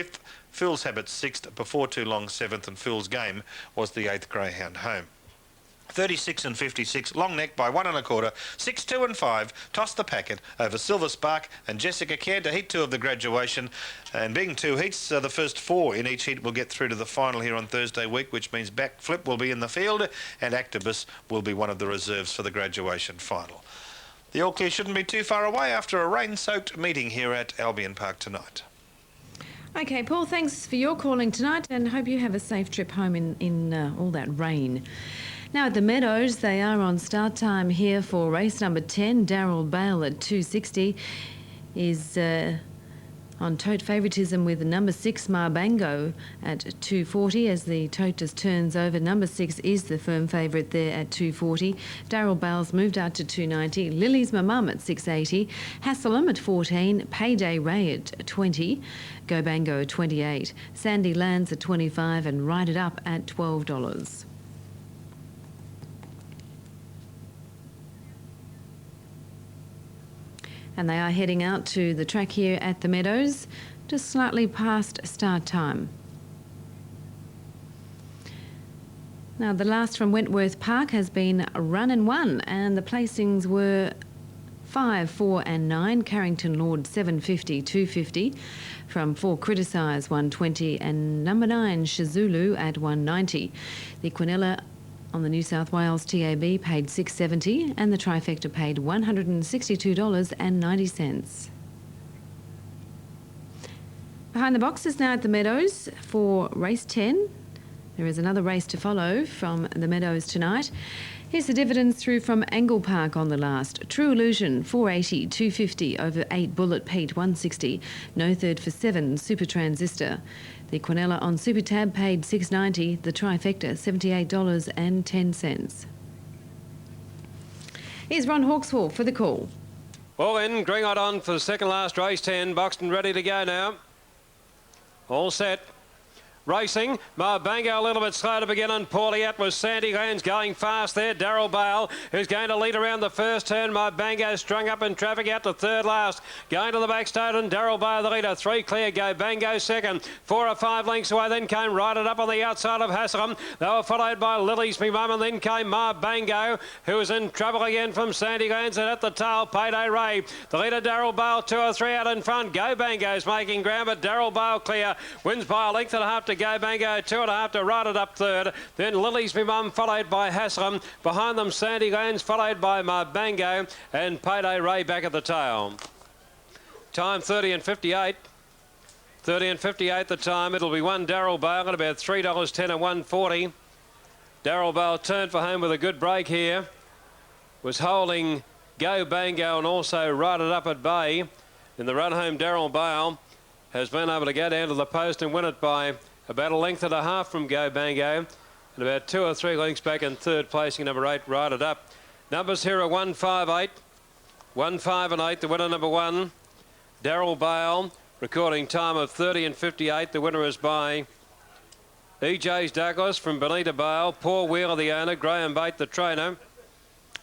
5th, Fool's Habit 6th, Before Too Long 7th, and Fool's Game was the 8th greyhound home. 36 and 56, Long Neck by 1 1/4, 6, 2 and 5, Toss the Packet over Silver Spark and Jessica Care to heat 2 of the graduation. And being 2 heats, the first 4 in each heat will get through to the final here on Thursday week, which means Backflip will be in the field and Actibus will be one of the reserves for the graduation final. The All Clear shouldn't be too far away after a rain-soaked meeting here at Albion Park tonight. Okay, Paul, thanks for your calling tonight and hope you have a safe trip home in all that rain. Now at the Meadows, they are on start time here for race number 10. Daryl Bale at 260 is on tote favouritism with number 6 Marbango at 240 as the tote just turns over. Number 6 is the firm favourite there at 240. Daryl Bale's moved out to 290. Lily's My Mum at 680. Haslam at 14. Payday Ray at 20. Go Bango at 28. Sandy Lands at 25 and Ride It Up at $12. And they are heading out to the track here at the Meadows, just slightly past start time. Now, the last from Wentworth Park has been run and won, and the placings were 5, 4 and 9. Carrington Lord 750, 250. From 4 Criticise 120 and number 9 Shazulu at 190. The Quinella on the New South Wales TAB paid $6.70 and the trifecta paid $162.90. Behind the boxes now at the Meadows for race 10. There is another race to follow from the Meadows tonight. Here's the dividends through from Angle Park on the last. True Illusion 480, 250 over 8 Bullet Pete 160. No Third for 7 Super Transistor. The Quinella on Super Tab paid $6.90. The trifecta $78.10. Here's Ron Hawkswell for the call. Well then, Gringot on for the second last race 10. Boxed and ready to go now. All set. Racing, Marbango a little bit slow to begin and poorly out was Sandy Lands going fast there. Daryl Bale, who's going to lead around the first turn. Marbango strung up in traffic out to third last. Going to the back straight and Daryl Bale the leader. 3 clear, Go Bango second. 4 or 5 lengths away, then came Ride It Up on the outside of Haslam. They were followed by Lily's Me Mum and then came Marbango, who was in trouble again from Sandy Lands, and at the tail, Payday Ray. The leader, Daryl Bale, 2 or 3 out in front. Go Bango's making ground, but Daryl Bale clear. Wins by a length and a half to Go Bango, 2 and a half to Ride It Up third. Then Lily's Me Mum followed by Haslam. Behind them Sandy Lands followed by Marbango and Payday Ray back at the tail. Time 30 and 58. 30 and 58 the time. It'll be 1 Daryl Bale at about $3.10 and 140. Daryl Bale turned for home with a good break here. Was holding Go Bango and also Ride It Up at bay. In the run home, Daryl Bale has been able to go down to the post and win it by about a length and a half from Go Bango, and about 2 or 3 lengths back in third placing number 8, Ride It Up. Numbers here are 1, 5, 8. 1, 5 and 8, the winner number 1. Daryl Bale, recording time of 30 and 58. The winner is by EJ's Douglas from Benita Bale. Paul Wheeler, the owner. Graham Bate, the trainer.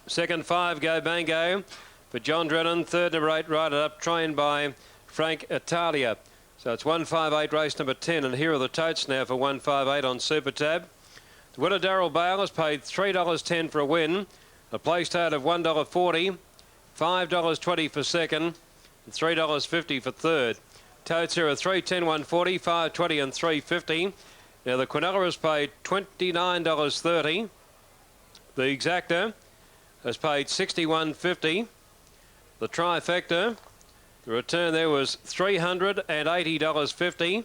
Second 5, Go Bango for John Drennan. Third number 8, Ride It Up, trained by Frank Italia. So it's 158 race number 10, and here are the totes now for 158 on Super Tab. The winner, Daryl Bale, has paid $3.10 for a win, a place tote of $1.40, $5.20 for second, and $3.50 for third. Totes here are 310, 140, 520 and 350. Now the Quinella has paid $29.30. The Exacta has paid $61.50. The Trifecta, the return there was $380.50.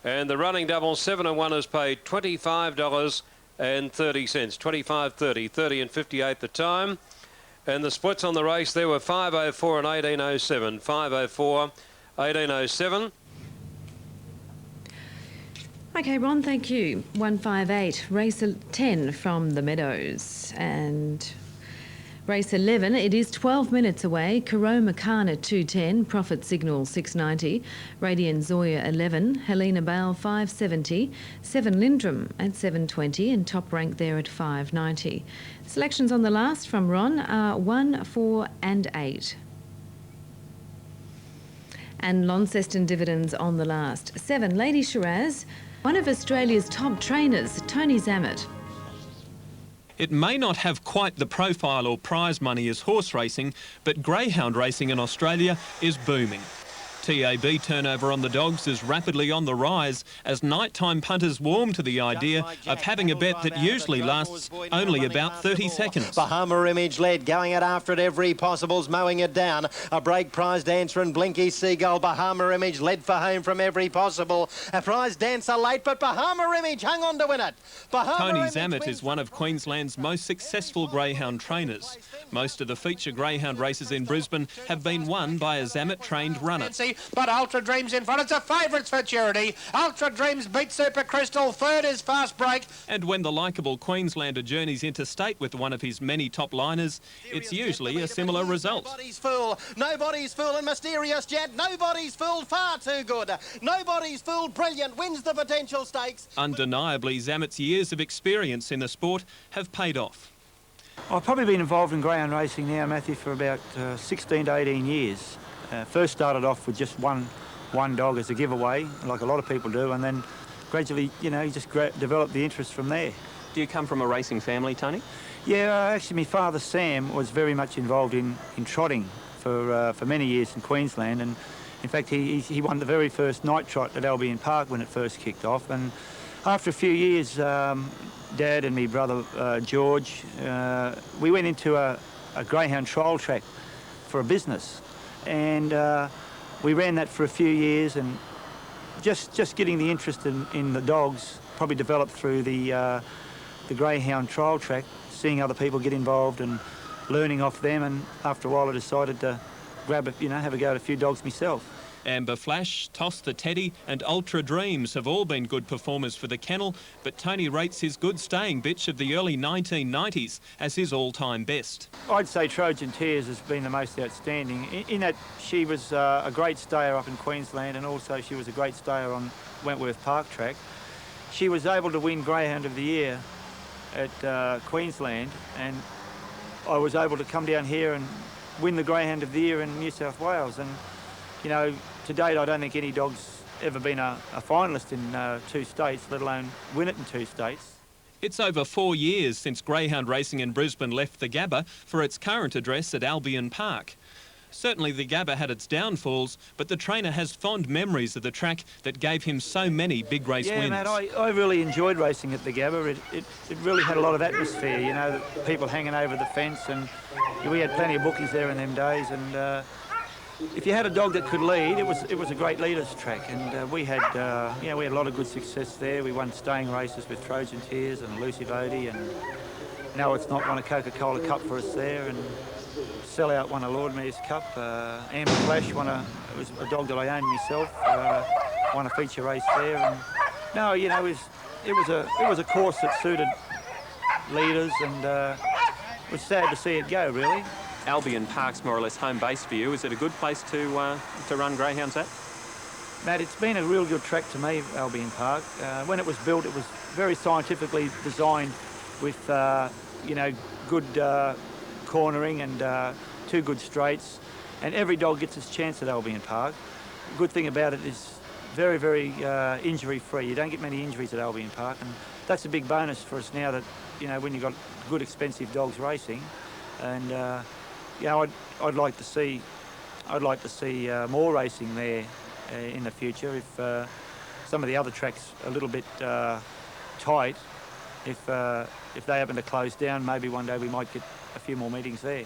And the running double 7 and 1 has paid $25.30. $25.30, 30 and 58 the time. And the splits on the race there were 504 and 1807. 504, 1807. Okay, Ron, thank you. 158, race 10 from the Meadows. And race 11, it is 12 minutes away. Karo Makana 210, Profit Signal 690, Radiant Zoya 11, Helena Bale 570, 7 Lindrum at 720, and top rank there at 590. Selections on the last from Ron are 1, 4 and 8. And Launceston dividends on the last. 7, Lady Shiraz, one of Australia's top trainers, Tony Zammit. It may not have quite the profile or prize money as horse racing, but greyhound racing in Australia is booming. TAB turnover on the dogs is rapidly on the rise as nighttime punters warm to the idea of having a bet that usually lasts only about 30 seconds. Bahama Image led, going it after it, every possible's mowing it down. A break prize dancer and Blinky Seagull. Bahama Image led for home from every possible. A prize dancer late, but Bahama Image hung on to win it. Tony Zammit is one of Queensland's most successful greyhound trainers. Most of the feature greyhound races in Brisbane have been won by a Zammit-trained runner. But Ultra Dreams in front. It's a favourites for Charity. Ultra Dreams beat Super Crystal. Third is Fast Break. And when the likeable Queenslander journeys interstate with one of his many top liners, it's usually a similar result. Nobody's fool and Mysterious Jet. Nobody's fooled, far too good. Nobody's fooled, brilliant, wins the potential stakes. Undeniably, Zammit's years of experience in the sport have paid off. I've probably been involved in greyhound racing now, Matthew, for about 16 to 18 years. First started off with just one dog as a giveaway, like a lot of people do, and then gradually, you just develop the interest from there. Do you come from a racing family, Tony? Yeah, actually my father Sam was very much involved in trotting for many years in Queensland, and in fact he won the very first night trot at Albion Park when it first kicked off. And after a few years, Dad and me brother George, we went into a greyhound trial track for a business. And we ran that for a few years, and just getting the interest in the dogs probably developed through the greyhound trial track, seeing other people get involved and learning off them. And after a while, I decided to grab have a go at a few dogs myself. Amber Flash, Toss the Teddy and Ultra Dreams have all been good performers for the kennel, but Tony rates his good staying bitch of the early 1990s as his all-time best. I'd say Trojan Tears has been the most outstanding, in that she was a great stayer up in Queensland, and also she was a great stayer on Wentworth Park track. She was able to win Greyhound of the Year at Queensland, and I was able to come down here and win the Greyhound of the Year in New South Wales. And to date, I don't think any dog's ever been a finalist in 2 states, let alone win it in 2 states. It's over 4 years since greyhound racing in Brisbane left the Gabba for its current address at Albion Park. Certainly the Gabba had its downfalls, but the trainer has fond memories of the track that gave him so many big race wins. Yeah, Matt, I really enjoyed racing at the Gabba. It really had a lot of atmosphere, the people hanging over the fence, and we had plenty of bookies there in them days. And if you had a dog that could lead, it was a great leaders track, and we had we had a lot of good success there. We won staying races with Trojan Tears and Elusive Odie, and No It's Not won a Coca-Cola Cup for us there, and Sellout won a Lord Mayor's Cup. Amber Flash won it was a dog that I owned myself, won a feature race there. And no, it was a course that suited leaders, and it was sad to see it go, really. Albion Park's more or less home base for you. Is it a good place to run greyhounds at? Matt, it's been a real good track to me, Albion Park. When it was built, it was very scientifically designed with, good cornering and 2 good straights. And every dog gets its chance at Albion Park. The good thing about it is very, very injury-free. You don't get many injuries at Albion Park, and that's a big bonus for us now that, when you've got good, expensive dogs racing. And I'd like to see more racing there in the future. If some of the other tracks are a little bit tight, if they happen to close down, maybe one day we might get a few more meetings there.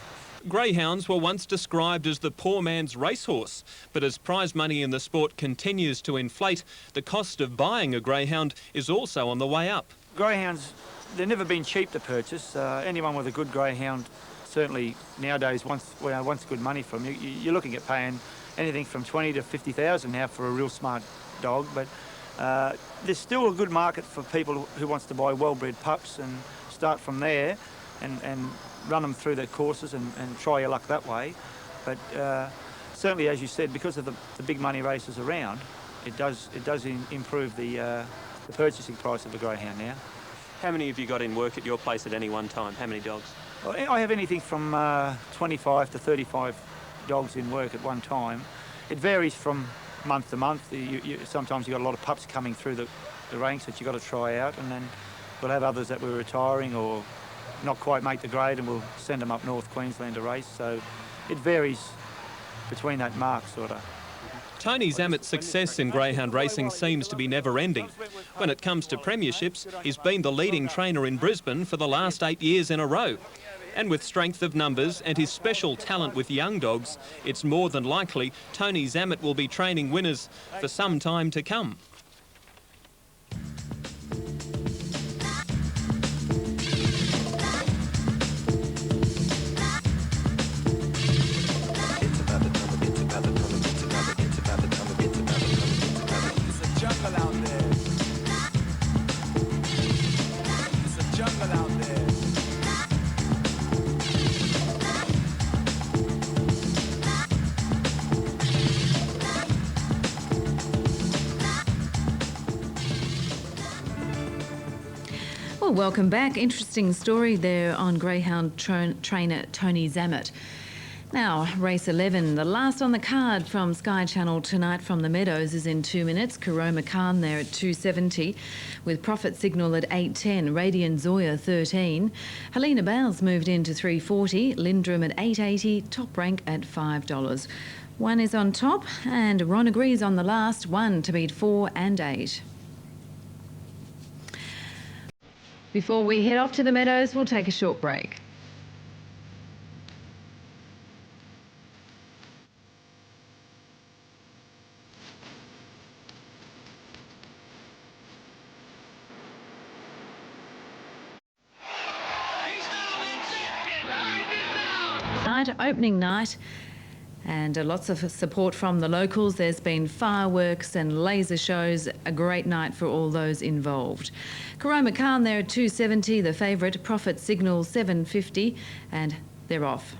Greyhounds were once described as the poor man's racehorse, but as prize money in the sport continues to inflate, the cost of buying a greyhound is also on the way up. Greyhounds, they've never been cheap to purchase. Anyone with a good greyhound certainly nowadays wants good money from you. You're looking at paying anything from 20 to 50,000 now for a real smart dog, but there's still a good market for people who wants to buy well-bred pups and start from there and run them through their courses and try your luck that way. But certainly, as you said, because of the big money races around, it does improve the purchasing price of a greyhound now. How many have you got in work at your place at any one time? How many dogs? Well, I have anything from 25 to 35 dogs in work at one time. it varies from month to month. Sometimes you've got a lot of pups coming through the ranks that you've got to try out, and then we'll have others that we're retiring or not quite make the grade, and we'll send them up North Queensland to race. So it varies between that mark, sort of. Tony Zammett's success in greyhound racing seems to be never-ending. When it comes to premierships, he's been the leading trainer in Brisbane for the last 8 years in a row. And with strength of numbers and his special talent with young dogs, it's more than likely Tony Zammett will be training winners for some time to come. Well, welcome back. Interesting story there on greyhound trainer Tony Zammett. Now, race 11, the last on the card from Sky Channel tonight from the Meadows is in 2 minutes. Karoma Khan there at 2.70 with Profit Signal at 8.10, Radiant Zoya 13. Helena Bales moved into 3.40, Lindrum at 8.80, Top Rank at $5. One is on top and Ron agrees on the last one to beat 4 and 8. Before we head off to the Meadows, we'll take a short break. Opening night, and lots of support from the locals. There's been fireworks and laser shows. A great night for all those involved. Karoma Khan there at 2.70, the favourite. Profit Signal 7.50, and they're off.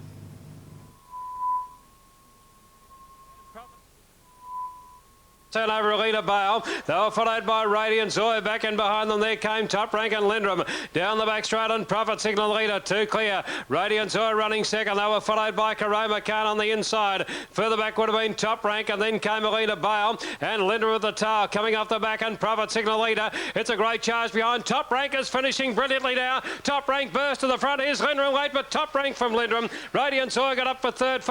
Turn over Alita Bale. They were followed by Radiant Zoya. Back in behind them there came Top Rank and Lindrum. Down the back straight and Profit Signal leader. Two clear. Radiant Zoya running second. They were followed by Karoma Khan on the inside. Further back would have been Top Rank, and then came Alita Bale and Lindrum with the tail coming off the back, and Profit Signal leader. It's a great charge behind. Top Rank is finishing brilliantly now. Top Rank burst to the front. Here's Lindrum late, but Top Rank from Lindrum. Radiant Zoya got up for third.